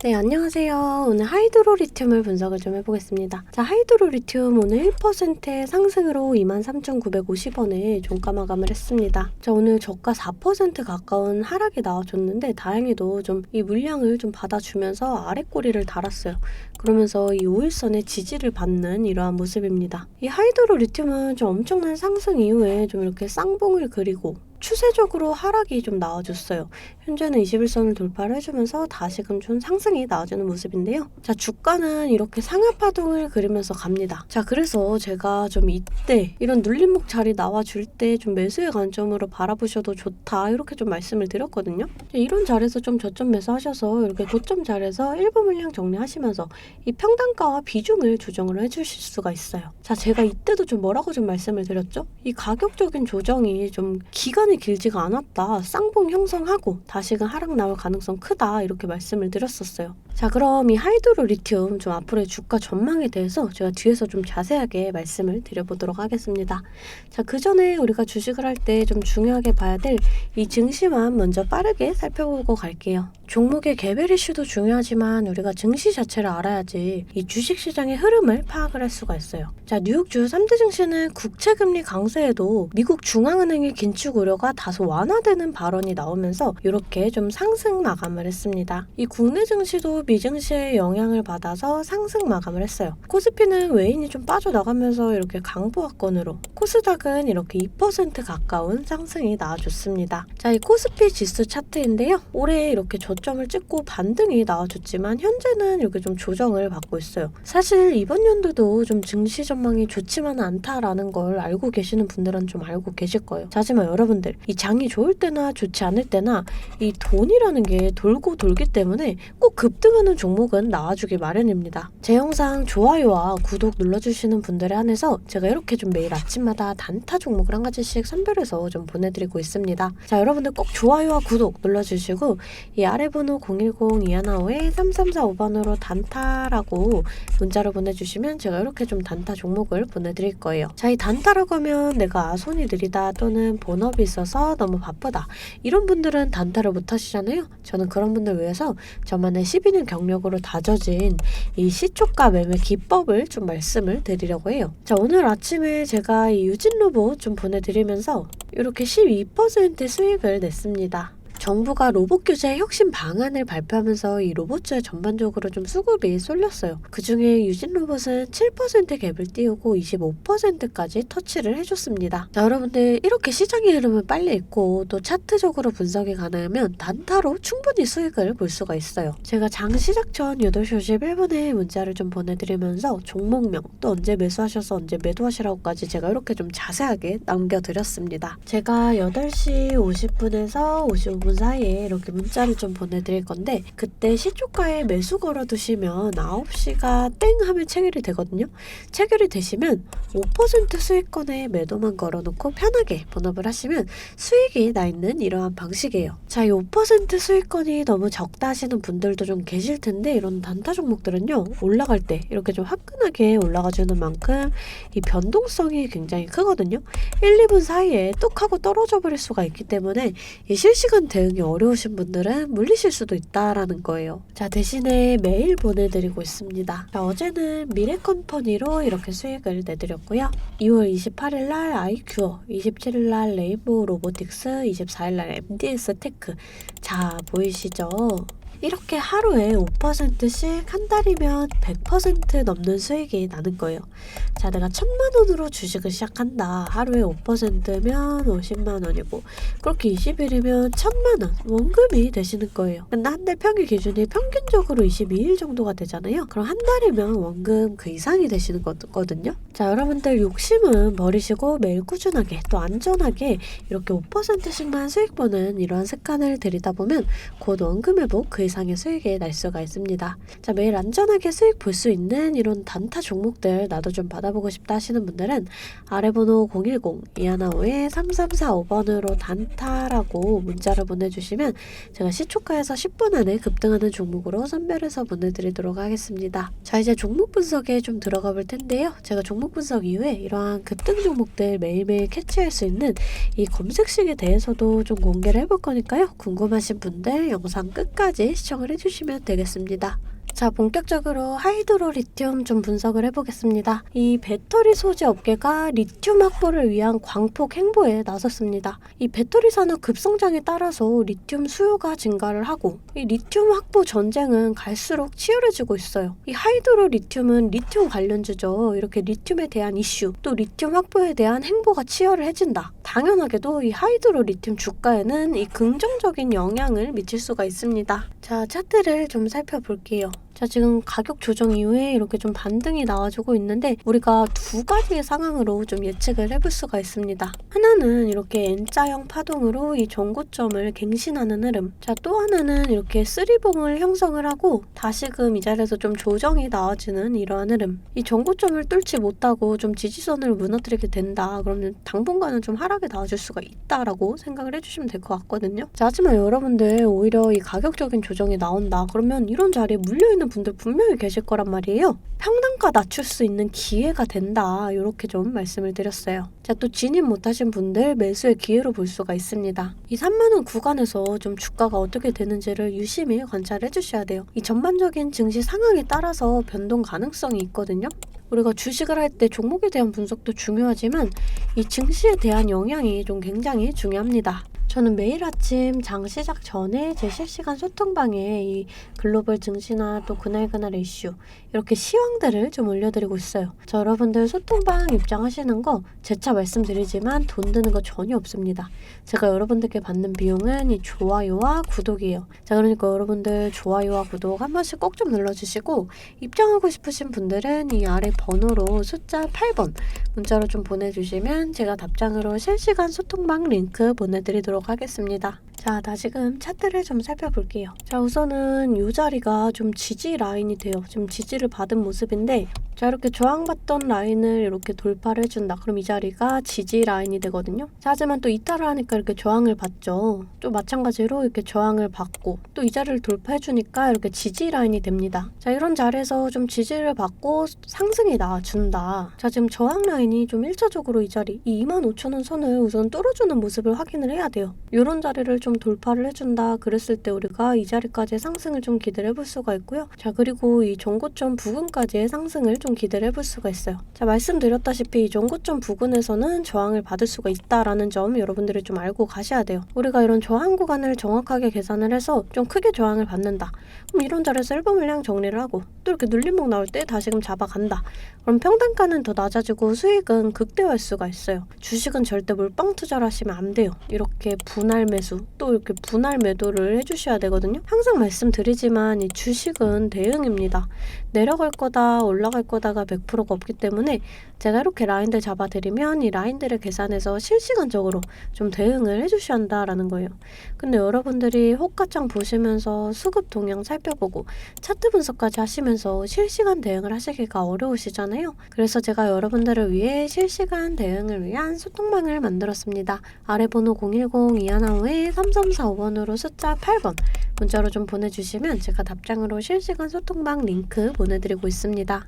네, 안녕하세요. 오늘 하이드로리튬을 분석을 좀 해보겠습니다. 자, 하이드로리튬 오늘 1%의 상승으로 23,950원에 종가 마감을 했습니다. 자, 오늘 저가 4% 가까운 하락이 나와줬는데 다행히도 좀 이 물량을 좀 받아주면서 아랫꼬리를 달았어요. 그러면서 이 5일선의 지지를 받는 이러한 모습입니다. 이 하이드로리튬은 좀 엄청난 상승 이후에 좀 이렇게 쌍봉을 그리고 추세적으로 하락이 좀 나와줬어요. 현재는 21선을 돌파를 해주면서 다시금 좀 상승이 나와주는 모습인데요. 자, 주가는 이렇게 상하파동을 그리면서 갑니다. 자, 그래서 제가 좀 이때 이런 눌림목 자리 나와줄 때 좀 매수의 관점으로 바라보셔도 좋다 이렇게 좀 말씀을 드렸거든요. 이런 자리에서 좀 저점 매수하셔서 이렇게 고점 자리에서 일부 물량 정리하시면서 이 평단가와 비중을 조정을 해주실 수가 있어요. 자, 제가 이때도 좀 뭐라고 좀 말씀을 드렸죠? 이 가격적인 조정이 좀 기간이 길지가 않았다. 쌍봉 형성하고 다시금 하락 나올 가능성 크다 이렇게 말씀을 드렸었어요. 자, 그럼 이 하이드로리튬 좀 앞으로의 주가 전망에 대해서 제가 뒤에서 좀 자세하게 말씀을 드려보도록 하겠습니다. 자, 그 전에 우리가 주식을 할 때 좀 중요하게 봐야 될 이 증시만 먼저 빠르게 살펴보고 갈게요. 종목의 개별 이슈도 중요하지만 우리가 증시 자체를 알아야지 이 주식시장의 흐름을 파악을 할 수가 있어요. 자, 뉴욕 주요 3대 증시는 국채금리 강세에도 미국 중앙은행의 긴축 우려가 다소 완화되는 발언이 나오면서 이렇게 좀 상승 마감을 했습니다. 이 국내 증시도 미증시의 영향을 받아서 상승 마감을 했어요. 코스피는 외인이 좀 빠져나가면서 이렇게 강보합권으로, 코스닥은 이렇게 2% 가까운 상승이 나와줬습니다. 자, 이 코스피 지수 차트인데요. 올해 이렇게 저점을 찍고 반등이 나와줬지만 현재는 이렇게 좀 조정을 받고 있어요. 사실 이번 연도도 좀 증시 전망이 좋지만은 않다라는 걸 알고 계시는 분들은 좀 알고 계실 거예요. 자, 하지만 여러분들 이 장이 좋을 때나 좋지 않을 때나 이 돈이라는 게 돌고 돌기 때문에 꼭 급등하는 종목은 나와주기 마련입니다. 제 영상 좋아요와 구독 눌러주시는 분들에 한해서 제가 이렇게 좀 매일 아침마다 단타 종목을 한 가지씩 선별해서 좀 보내드리고 있습니다. 자, 여러분들 꼭 좋아요와 구독 눌러주시고 이 아래 번호 010-215-3345번으로 단타라고 문자로 보내주시면 제가 이렇게 좀 단타 종목을 보내드릴 거예요. 자, 이 단타라고 하면 내가 손이 느리다 또는 본업이 있어서 너무 바쁘다 이런 분들은 단타를 못 하시잖아요. 저는 그런 분들 위해서 저만의 12년 경력으로 다져진 이 시초가 매매 기법을 좀 말씀을 드리려고 해요. 자, 오늘 아침에 제가 이 유진 로봇 좀 보내드리면서 이렇게 12% 수익을 냈습니다. 정부가 로봇 규제 혁신 방안을 발표하면서 이 로봇주에 전반적으로 좀 수급이 쏠렸어요. 그 중에 유진 로봇은 7% 갭을 띄우고 25%까지 터치를 해줬습니다. 자, 여러분들 이렇게 시장의 흐름을 빨리 읽고 또 차트적으로 분석이 가능하면 단타로 충분히 수익을 볼 수가 있어요. 제가 장 시작 전 8시 51분에 문자를 좀 보내드리면서 종목명 또 언제 매수하셔서 언제 매도하시라고까지 제가 이렇게 좀 자세하게 남겨드렸습니다. 제가 8시 50분에서 55분 사이에 이렇게 문자를 좀 보내드릴 건데 그때 시초가에 매수 걸어두시면 9시가 땡 하면 체결이 되거든요. 체결이 되시면 5% 수익권에 매도만 걸어놓고 편하게 본업을 하시면 수익이 나 있는 이러한 방식이에요. 자, 이 5% 수익권이 너무 적다 하시는 분들도 좀 계실 텐데 이런 단타 종목들은요, 올라갈 때 이렇게 좀 화끈하게 올라가주는 만큼 이 변동성이 굉장히 크거든요. 1, 2분 사이에 뚝 하고 떨어져 버릴 수가 있기 때문에 이 실시간 대응이 어려우신 분들은 물리실 수도 있다라는 거예요. 자, 대신에 매일 보내드리고 있습니다. 자, 어제는 미래컴퍼니로 이렇게 수익을 내드렸고요. 2월 28일날 아이큐어, 27일날 레인보우 로보틱스, 24일날 MDS 테크. 자, 보이시죠? 이렇게 하루에 5%씩 한 달이면 100% 넘는 수익이 나는 거예요. 자, 내가 1,000만원으로 주식을 시작한다. 하루에 5%면 50만원이고 그렇게 20일이면 1,000만원 원금이 되시는 거예요. 근데 한 달 평일 기준이 평균적으로 22일 정도가 되잖아요. 그럼 한 달이면 원금 그 이상이 되시는 거거든요. 자, 여러분들 욕심은 버리시고 매일 꾸준하게 또 안전하게 이렇게 5%씩만 수익 보는 이러한 습관을 들이다 보면 곧 원금 회복 그 이상의 수익이 날 수가 있습니다. 자, 매일 안전하게 수익 볼 수 있는 이런 단타 종목들 나도 좀 받아보고 싶다 하시는 분들은 아래 번호 010-215-3345번으로 단타라고 문자를 보내주시면 제가 시초가에서 10분 안에 급등하는 종목으로 선별해서 보내드리도록 하겠습니다. 자, 이제 종목 분석에 좀 들어가 볼 텐데요. 제가 종목 분석 이후에 이러한 급등 종목들 매일매일 캐치할 수 있는 이 검색식에 대해서도 좀 공개를 해볼 거니까요. 궁금하신 분들 영상 끝까지 시청을 해주시면 되겠습니다. 자, 본격적으로 하이드로 리튬 좀 분석을 해보겠습니다. 이 배터리 소재 업계가 리튬 확보를 위한 광폭 행보에 나섰습니다. 이 배터리 산업 급성장에 따라서 리튬 수요가 증가를 하고 이 리튬 확보 전쟁은 갈수록 치열해지고 있어요. 이 하이드로 리튬은 리튬 관련주죠. 이렇게 리튬에 대한 이슈, 또 리튬 확보에 대한 행보가 치열해진다. 당연하게도 이 하이드로 리튬 주가에는 이 긍정적인 영향을 미칠 수가 있습니다. 자, 차트를 좀 살펴볼게요. 자, 지금 가격 조정 이후에 이렇게 좀 반등이 나와주고 있는데 우리가 두 가지의 상황으로 좀 예측을 해볼 수가 있습니다. 하나는 이렇게 N자형 파동으로 이 전고점을 갱신하는 흐름. 자, 또 하나는 이렇게 쓰리봉을 형성을 하고 다시금 이 자리에서 좀 조정이 나와주는 이러한 흐름. 이 전고점을 뚫지 못하고 좀 지지선을 무너뜨리게 된다. 그러면 당분간은 좀 하락이 나와줄 수가 있다라고 생각을 해주시면 될 것 같거든요. 자, 하지만 여러분들 오히려 이 가격적인 조정이 나온다. 그러면 이런 자리에 물려있는 분들 분명히 계실 거란 말이에요. 평단가 낮출 수 있는 기회가 된다. 이렇게 좀 말씀을 드렸어요. 자, 또 진입 못하신 분들 매수의 기회로 볼 수가 있습니다. 이 3만원 구간에서 좀 주가가 어떻게 되는지를 유심히 관찰해 주셔야 돼요. 이 전반적인 증시 상황에 따라서 변동 가능성이 있거든요. 우리가 주식을 할 때 종목에 대한 분석도 중요하지만 이 증시에 대한 영향이 좀 굉장히 중요합니다. 저는 매일 아침 장 시작 전에 제 실시간 소통방에 이 글로벌 증시나 또 그날 이슈 이렇게 시황들을 좀 올려드리고 있어요. 자, 여러분들 소통방 입장하시는 거 재차 말씀드리지만 돈 드는 거 전혀 없습니다. 제가 여러분들께 받는 비용은 이 좋아요와 구독이에요. 자, 그러니까 여러분들 좋아요와 구독 한 번씩 꼭 좀 눌러주시고 입장하고 싶으신 분들은 이 아래 번호로 숫자 8번 문자로 좀 보내주시면 제가 답장으로 실시간 소통방 링크 보내드리도록 하겠습니다. 자, 다시금 차트를 좀 살펴볼게요. 자, 우선은 이 자리가 좀 지지 라인이 돼요. 좀 지지를 받은 모습인데 자, 이렇게 저항받던 라인을 이렇게 돌파를 해준다. 그럼 이 자리가 지지 라인이 되거든요. 자, 하지만 또 이탈을 하니까 이렇게 저항을 받죠. 또 마찬가지로 이렇게 저항을 받고 또 이 자리를 돌파해주니까 이렇게 지지 라인이 됩니다. 자, 이런 자리에서 좀 지지를 받고 상승이 나와준다. 자, 지금 저항 라인이 좀 1차적으로 이 자리 이 25,000원 선을 우선 뚫어주는 모습을 확인을 해야 돼요. 이런 자리를 좀 돌파를 해준다. 그랬을 때 우리가 이 자리까지의 상승을 좀 기대를 해볼 수가 있고요. 자, 그리고 이 전고점 부근까지의 상승을 좀 기대를 해볼 수가 있어요. 자, 말씀드렸다시피 이 전고점 부근에서는 저항을 받을 수가 있다라는 점 여러분들이 좀 알고 가셔야 돼요. 우리가 이런 저항 구간을 정확하게 계산을 해서 좀 크게 저항을 받는다. 그럼 이런 자리에서 1번 물량 정리를 하고 또 이렇게 눌림목 나올 때 다시금 잡아간다. 그럼 평단가는 더 낮아지고 수익은 극대화할 수가 있어요. 주식은 절대 몰빵 투자를 하시면 안 돼요. 이렇게 분할 매수 또 이렇게 분할 매도를 해주셔야 되거든요. 항상 말씀드리지만 이 주식은 대응입니다. 내려갈 거다 올라갈 거다가 100%가 없기 때문에 제가 이렇게 라인들 잡아드리면 이 라인들을 계산해서 실시간적으로 좀 대응을 해주셔야 한다라는 거예요. 근데 여러분들이 호가창 보시면서 수급 동향 살펴보고 차트 분석까지 하시면서 실시간 대응을 하시기가 어려우시잖아요. 그래서 제가 여러분들을 위해 실시간 대응을 위한 소통방을 만들었습니다. 아래 번호 010-2155-3345번으로 숫자 8번 문자로 좀 보내주시면 제가 답장으로 실시간 소통방 링크 보내드리고 있습니다.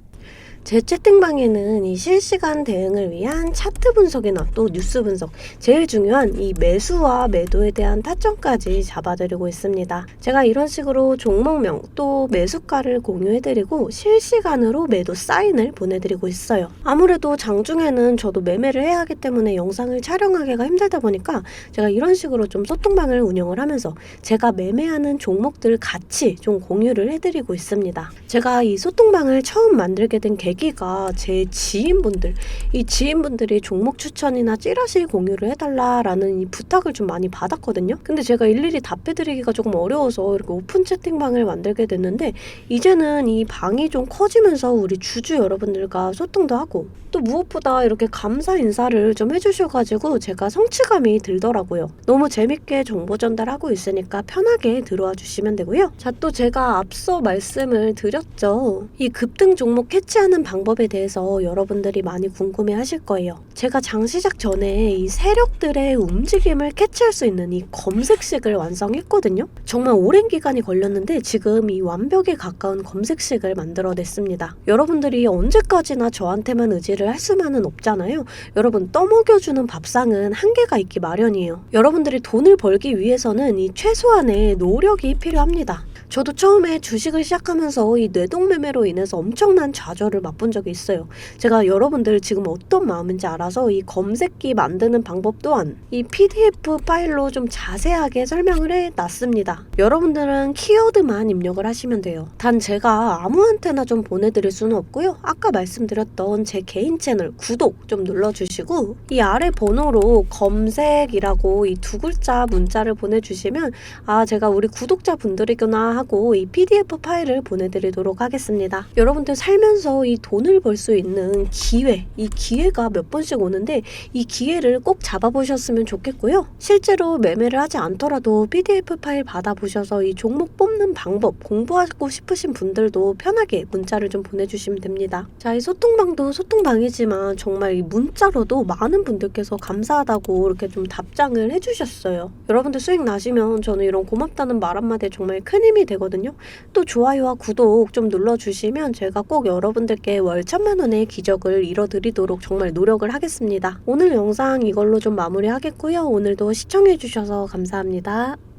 제 채팅방에는 이 실시간 대응을 위한 차트 분석이나 또 뉴스 분석, 제일 중요한 이 매수와 매도에 대한 타점까지 잡아드리고 있습니다. 제가 이런 식으로 종목명 또 매수가를 공유해드리고 실시간으로 매도 사인을 보내드리고 있어요. 아무래도 장중에는 저도 매매를 해야 하기 때문에 영상을 촬영하기가 힘들다 보니까 제가 이런 식으로 좀 소통방을 운영을 하면서 제가 매매하는 종목들 같이 좀 공유를 해드리고 있습니다. 제가 이 소통방을 처음 만들게 된 계기가 제 지인분들, 이 지인분들이 종목 추천이나 찌라시 공유를 해달라라는 이 부탁을 좀 많이 받았거든요. 근데 제가 일일이 답해드리기가 조금 어려워서 이렇게 오픈 채팅방을 만들게 됐는데 이제는 이 방이 좀 커지면서 우리 주주 여러분들과 소통도 하고 또 무엇보다 이렇게 감사 인사를 좀 해주셔가지고 제가 성취감이 들더라고요. 너무 재밌게 정보 전달하고 있으니까 편하게 들어와 주시면 되고요. 자, 또 제가 앞서 말씀을 드렸죠. 이 급등 종목 캐치하는 방법에 대해서 여러분들이 많이 궁금해 하실 거예요. 제가 장 시작 전에 이 세력들의 움직임을 캐치할 수 있는 이 검색식을 완성했거든요. 정말 오랜 기간이 걸렸는데 지금 이 완벽에 가까운 검색식을 만들어냈습니다. 여러분들이 언제까지나 저한테만 의지를 할 수만은 없잖아요. 여러분, 떠먹여주는 밥상은 한계가 있기 마련이에요. 여러분들이 돈을 벌기 위해서는 이 최소한의 노력이 필요합니다. 저도 처음에 주식을 시작하면서 이 뇌동매매로 인해서 엄청난 좌절을 맛본 적이 있어요. 제가 여러분들 지금 어떤 마음인지 알아서 이 검색기 만드는 방법 또한 이 PDF 파일로 좀 자세하게 설명을 해놨습니다. 여러분들은 키워드만 입력을 하시면 돼요. 단 제가 아무한테나 좀 보내드릴 수는 없고요. 아까 말씀드렸던 제 개인 채널 구독 좀 눌러주시고 이 아래 번호로 검색이라고 이 두 글자 문자를 보내주시면 아 제가 우리 구독자분들이구나 하고 이 PDF 파일을 보내드리도록 하겠습니다. 여러분들 살면서 이 돈을 벌 수 있는 기회, 이 기회가 몇 번씩 오는데 이 기회를 꼭 잡아보셨으면 좋겠고요. 실제로 매매를 하지 않더라도 PDF 파일 받아보셔서 이 종목 뽑는 방법 공부하고 싶으신 분들도 편하게 문자를 좀 보내주시면 됩니다. 자, 이 소통방도 소통방이지만 정말 이 문자로도 많은 분들께서 감사하다고 이렇게 좀 답장을 해주셨어요. 여러분들 수익 나시면 저는 이런 고맙다는 말 한마디에 정말 큰 힘이 되거든요. 또 좋아요와 구독 좀 눌러주시면 제가 꼭 여러분들께 월 1000만 원의 기적을 이뤄드리도록 정말 노력을 하겠습니다. 오늘 영상 이걸로 좀 마무리하겠고요. 오늘도 시청해주셔서 감사합니다.